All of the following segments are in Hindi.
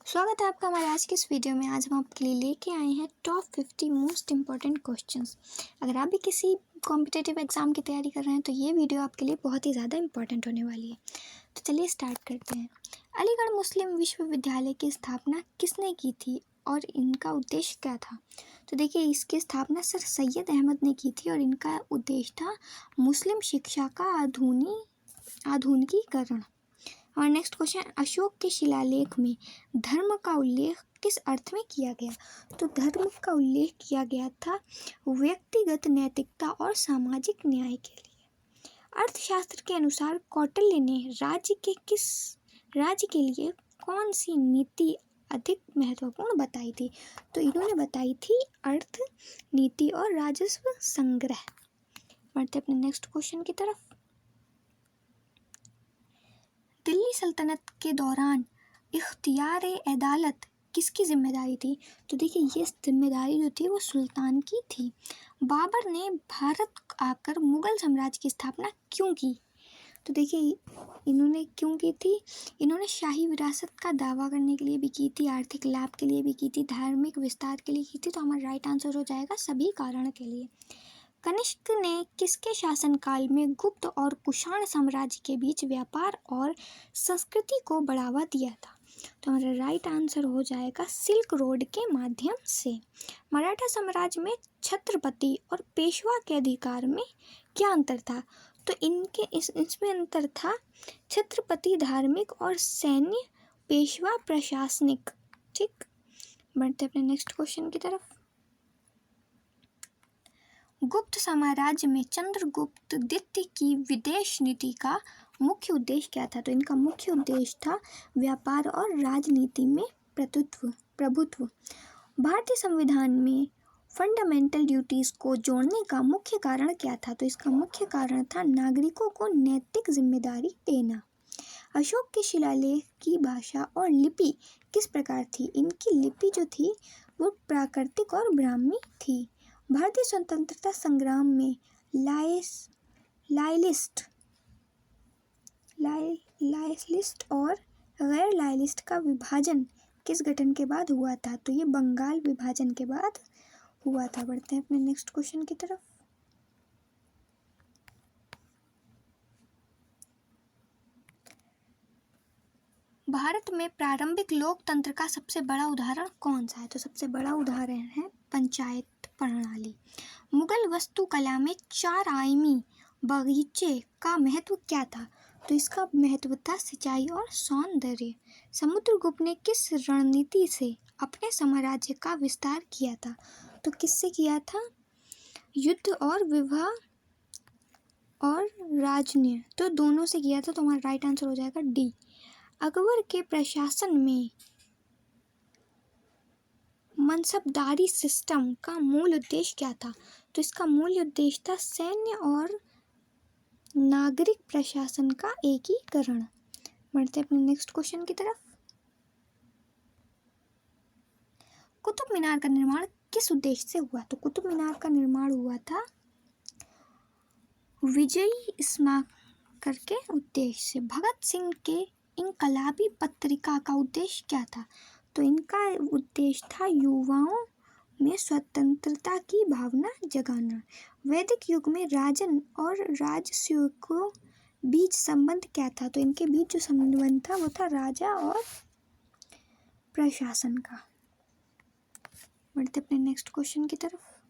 स्वागत है आपका हमारे आज की इस वीडियो में। आज हम आपके लिए लेके आए हैं टॉप 50 मोस्ट इम्पॉर्टेंट क्वेश्चंस। अगर आप भी किसी कॉम्पिटिटिव एग्जाम की तैयारी कर रहे हैं तो ये वीडियो आपके लिए बहुत ही ज़्यादा इम्पॉर्टेंट होने वाली है। तो चलिए स्टार्ट करते हैं। अलीगढ़ मुस्लिम विश्वविद्यालय की स्थापना किसने की थी और इनका उद्देश्य क्या था? तो देखिए, इसकी स्थापना सर सैयद अहमद ने की थी और इनका उद्देश्य था मुस्लिम शिक्षा का आधुनिकीकरण। और नेक्स्ट क्वेश्चन, अशोक के शिलालेख में धर्म का उल्लेख किस अर्थ में किया गया? तो धर्म का उल्लेख किया गया था व्यक्तिगत नैतिकता और सामाजिक न्याय के लिए। अर्थशास्त्र के अनुसार कौटिल्य ने राज्य के लिए कौन सी नीति अधिक महत्वपूर्ण बताई थी? तो इन्होंने बताई थी अर्थ नीति और राजस्व संग्रह। बढ़ते अपने नेक्स्ट क्वेश्चन की तरफ। दिल्ली सल्तनत के दौरान इख्तियार अदालत किसकी जिम्मेदारी थी? तो देखिए, ये जिम्मेदारी जो थी वो सुल्तान की थी। बाबर ने भारत आकर मुगल साम्राज्य की स्थापना क्यों की? तो देखिए, इन्होंने क्यों की थी? इन्होंने शाही विरासत का दावा करने के लिए भी की थी, आर्थिक लाभ के लिए भी की थी, धार्मिक विस्तार के लिए की थी। तो हमारा राइट आंसर हो जाएगा सभी कारण के लिए। कनिष्क ने किसके शासनकाल में गुप्त और कुषाण साम्राज्य के बीच व्यापार और संस्कृति को बढ़ावा दिया था? तो हमारा राइट आंसर हो जाएगा सिल्क रोड के माध्यम से। मराठा साम्राज्य में छत्रपति और पेशवा के अधिकार में क्या अंतर था? तो इनके इसमें अंतर था छत्रपति धार्मिक और सैन्य, पेशवा प्रशासनिक। ठीक, बढ़ते अपने नेक्स्ट क्वेश्चन की तरफ। गुप्त साम्राज्य में चंद्रगुप्त द्वितीय की विदेश नीति का मुख्य उद्देश्य क्या था? तो इनका मुख्य उद्देश्य था व्यापार और राजनीति में प्रभुत्व। भारतीय संविधान में फंडामेंटल ड्यूटीज को जोड़ने का मुख्य कारण क्या था? तो इसका मुख्य कारण था नागरिकों को नैतिक जिम्मेदारी देना। अशोक के शिलालेख की भाषा और लिपि किस प्रकार थी? इनकी लिपि जो थी वो प्राकृतिक और ब्राह्मी थी। भारतीय स्वतंत्रता संग्राम में लायलिस्ट और गैर लायलिस्ट का विभाजन किस गठन के बाद हुआ था? तो ये बंगाल विभाजन के बाद हुआ था। बढ़ते हैं अपने नेक्स्ट क्वेश्चन की तरफ। भारत में प्रारंभिक लोकतंत्र का सबसे बड़ा उदाहरण कौन सा है? तो सबसे बड़ा उदाहरण है पंचायत प्रणाली। मुगल वास्तुकला में 4 आयामी बगीचे का महत्व क्या था? तो इसका महत्व था सिंचाई और सौंदर्य। समुद्रगुप्त ने किस रणनीति से अपने साम्राज्य का विस्तार किया था? तो किससे किया था? युद्ध और विवाह और राजनीय, तो दोनों से किया था। तो हमारा राइट आंसर हो जाएगा डी। अकबर के प्रशासन में मनसबदारी सिस्टम का मूल उद्देश्य क्या था? तो इसका मूल उद्देश्य था सैन्य और नागरिक प्रशासन का एकीकरण। बढ़ते अपने नेक्स्ट क्वेश्चन की तरफ। कुतुब मीनार का निर्माण किस उद्देश्य से हुआ? तो कुतुब मीनार का निर्माण हुआ था विजयी स्मारक के उद्देश्य से। भगत सिंह के इनकलाबी पत्रिका का उद्देश्य क्या था? तो इनका उद्देश्य था युवाओं में स्वतंत्रता की भावना जगाना। वैदिक युग में राजन और राजस्व बीच संबंध क्या था? तो इनके बीच जो संबंध था वो था राजा और प्रशासन का। बढ़ते अपने नेक्स्ट क्वेश्चन की तरफ।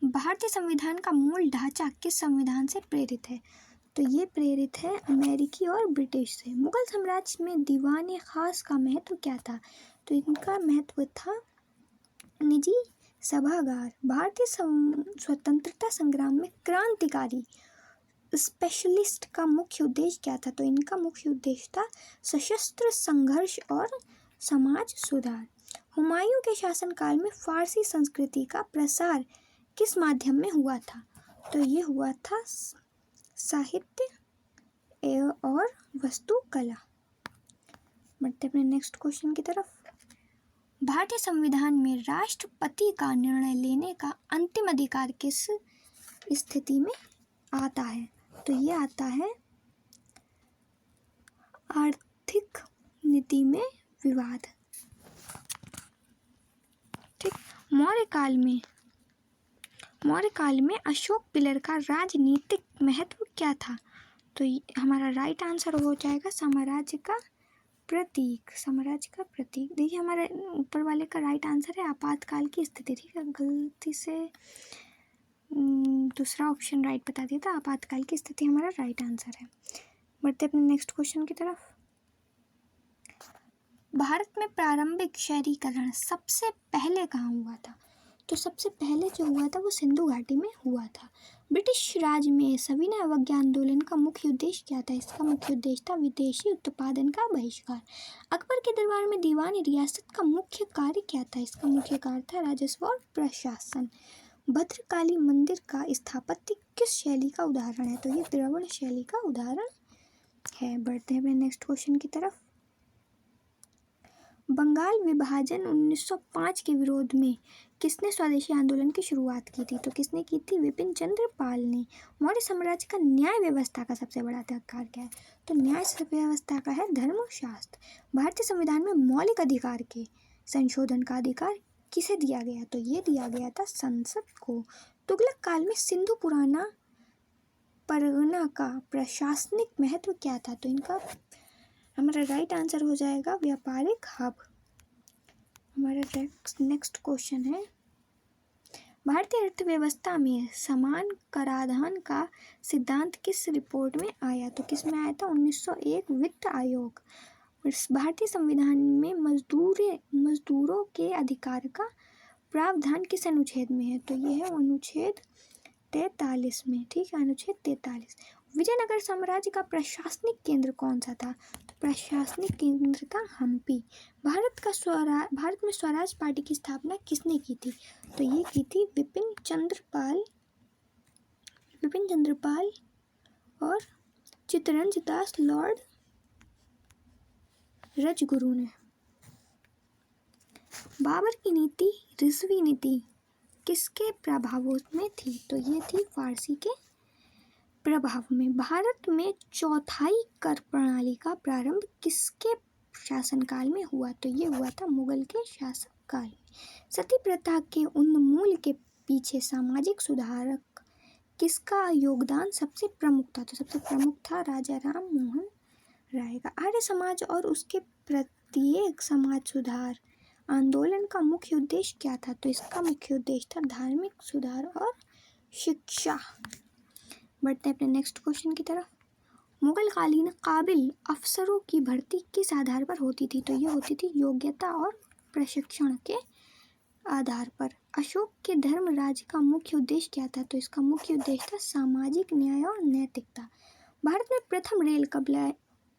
भारतीय संविधान का मूल ढांचा किस संविधान से प्रेरित है? तो ये प्रेरित है अमेरिकी और ब्रिटिश से। मुगल साम्राज्य में दीवान खास का महत्व क्या था? तो इनका महत्व था निजी सभागार। भारतीय स्वतंत्रता संग्राम में क्रांतिकारी स्पेशलिस्ट का मुख्य उद्देश्य क्या था? तो इनका मुख्य उद्देश्य था सशस्त्र संघर्ष और समाज सुधार। हुमायूं के शासनकाल में फारसी संस्कृति का प्रसार किस माध्यम में हुआ था? तो ये हुआ था साहित्य और वास्तुकला। बढ़ते अपने नेक्स्ट क्वेश्चन की तरफ। भारतीय संविधान में राष्ट्रपति का निर्णय लेने का अंतिम अधिकार किस स्थिति में आता है? तो ये आता है आर्थिक राजनीति में विवाद। ठीक। मौर्य काल में अशोक पिलर का राजनीतिक महत्व क्या था? तो हमारा राइट आंसर हो जाएगा साम्राज्य का प्रतीक। देखिए हमारे ऊपर वाले का राइट आंसर है आपातकाल की स्थिति। ठीक है, गलती से दूसरा ऑप्शन राइट बता दिया था। आपातकाल की स्थिति हमारा राइट आंसर है। बढ़ते अपने नेक्स्ट क्वेश्चन की तरफ। भारत में प्रारंभिक शहरीकरण सबसे पहले कहाँ हुआ था? तो सबसे पहले जो हुआ था वो सिंधु घाटी में हुआ था। ब्रिटिश राज में सविनय अवज्ञा आंदोलन का मुख्य उद्देश्य क्या था? इसका मुख्य उद्देश्य था विदेशी उत्पादन का बहिष्कार। अकबर के दरबार में दीवानी रियासत का मुख्य कार्य क्या था? इसका मुख्य कार्य था राजस्व और प्रशासन। भद्रकाली मंदिर का स्थापत्य किस शैली का उदाहरण है? तो ये द्रविड़ शैली का उदाहरण है। बढ़ते हैं नेक्स्ट क्वेश्चन की तरफ। बंगाल विभाजन 1905 के विरोध में किसने स्वदेशी आंदोलन की शुरुआत की थी? तो किसने की थी? विपिन चंद्र पाल ने। मौर्य साम्राज्य का न्याय व्यवस्था का सबसे बड़ा अधिकार क्या है? तो न्याय व्यवस्था का है धर्मशास्त्र। भारतीय संविधान में मौलिक अधिकार के संशोधन का अधिकार किसे दिया गया? तो ये दिया गया था संसद को। तुगलक काल में सिंधु पुराना परगना का प्रशासनिक महत्व क्या था? तो इनका हमारा राइट आंसर हो जाएगा व्यापारिक हब। हमारा नेक्स्ट क्वेश्चन है, भारतीय अर्थव्यवस्था में समान कराधान का सिद्धांत किस रिपोर्ट में आया? तो किस में आया था? 1901 वित्त आयोग। भारतीय संविधान में मजदूरों के अधिकार का प्रावधान किस अनुच्छेद में है? तो ये है अनुच्छेद 43 में। ठीक है, अनुच्छेद 43। विजयनगर साम्राज्य का प्रशासनिक केंद्र कौन सा था? तो प्रशासनिक केंद्र था हम्पी। भारत में स्वराज पार्टी की स्थापना किसने की थी? तो ये की थी विपिन चंद्र पाल और चित्तरंजन दास लॉर्ड राजगुरु ने। बाबर की नीति रिजवी नीति किसके प्रभाव में थी? तो ये थी फारसी के प्रभाव में। भारत में चौथाई कर प्रणाली का प्रारंभ किसके शासनकाल में हुआ? तो ये हुआ था मुगल के शासनकाल में। सती प्रथा के उन्मूलन के पीछे सामाजिक सुधारक किसका योगदान सबसे प्रमुख था? तो सबसे प्रमुख था राजा राम मोहन राय का। आर्य समाज और उसके प्रत्येक समाज सुधार आंदोलन का मुख्य उद्देश्य क्या था? तो इसका मुख्य उद्देश्य था धार्मिक सुधार और शिक्षा। बढ़ते हैं अपने नेक्स्ट क्वेश्चन की तरफ। मुगल कालीन काबिल अफसरों की भर्ती किस आधार पर होती थी? तो ये होती थी योग्यता और प्रशिक्षण के आधार पर। अशोक के धर्म राज्य का मुख्य उद्देश्य क्या था? तो इसका मुख्य उद्देश्य था सामाजिक न्याय और नैतिकता। भारत में प्रथम रेल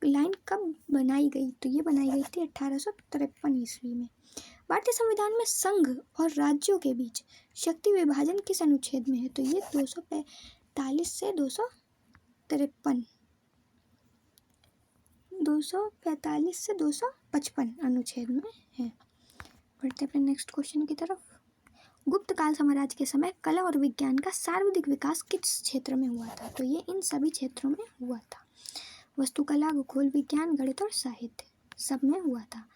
लाइन कब बनाई गई? तो ये बनाई गई थी 1853 ईस्वी में। भारतीय संविधान में संघ और राज्यों के बीच शक्ति विभाजन किस अनुच्छेद में है? तो ये 245 से 255 अनुच्छेद में है। बढ़ते हैं नेक्स्ट क्वेश्चन की तरफ। गुप्त काल साम्राज्य के समय कला और विज्ञान का सर्वाधिक विकास किस क्षेत्र में हुआ था? तो ये इन सभी क्षेत्रों में हुआ था। वस्तुकला, भूगोल विज्ञान, गणित और साहित्य सब में हुआ था।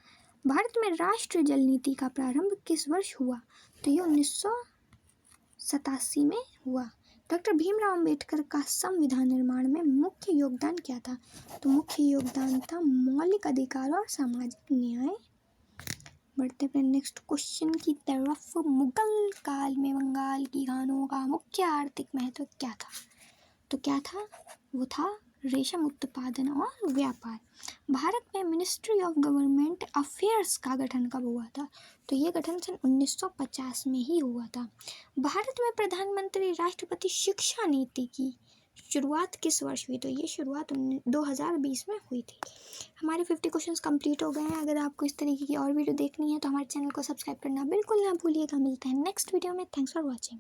भारत में राष्ट्रीय जल नीति का प्रारंभ किस वर्ष हुआ? तो ये 1987 में हुआ। डॉक्टर भीमराव अंबेडकर का संविधान निर्माण में मुख्य योगदान क्या था? तो मुख्य योगदान था मौलिक अधिकार और सामाजिक न्याय। बढ़ते हैं नेक्स्ट क्वेश्चन की तरफ। मुगल काल में बंगाल की खानों का मुख्य आर्थिक महत्व क्या था? तो क्या था? वो था रेशम उत्पादन और व्यापार। भारत में मिनिस्ट्री ऑफ गवर्नमेंट अफेयर्स का गठन कब हुआ था? तो ये गठन सन 1950 में ही हुआ था। भारत में प्रधानमंत्री राष्ट्रपति शिक्षा नीति की शुरुआत किस वर्ष हुई? तो ये शुरुआत 2020 में हुई थी। हमारे 50 क्वेश्चंस कंप्लीट हो गए हैं। अगर आपको इस तरीके की और वीडियो देखनी है तो हमारे चैनल को सब्सक्राइब करना बिल्कुल ना भूलिएगा। मिलते हैं नेक्स्ट वीडियो में। Thanks for watching.